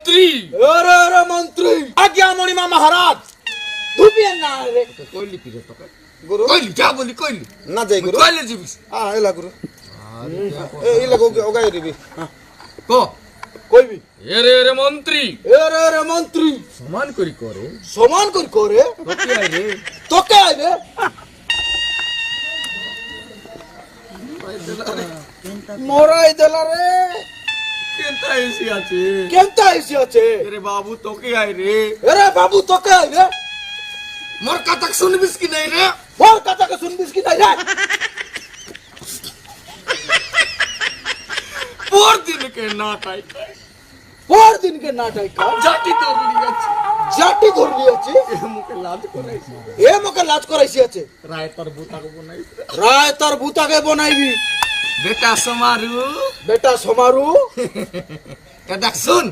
মন্ত্রী अरे अरे मंत्री আজ্ঞা মণিমা মহারাজ धुपिया ना रे কইলি কি রে তোকে गुरु কইলি যা বলি কইলি ना जाई गुरु কইলে জিবিস एला गुरु एला ओगाई रे কো कोई भी এরে মন্ত্রী अरे अरे मंत्री সমান করি করে समान कर करे তোকে আই রে तो क्या है रे मोराई देला रे কেনতা এসি আছে केनता ऐसी আছে এরে বাবু তোকে আই রে अरे बाबू तो क्या है रे মোর কথা শুনবিস কি নাই রে और कथा के सुनबिस की नहीं रे পর দিন কে নাটাই और दिन के नाटक का জাতি তোর লিয়াছি जाटी धर लियाची এ মুকে লাজ করাইছি ए मके लाज कराইছি আছে রায় তার বুতাকে বনাইছি राय तार भूताके बनाइबी বেটা সমারু बेटा समारू এ দেখ শুন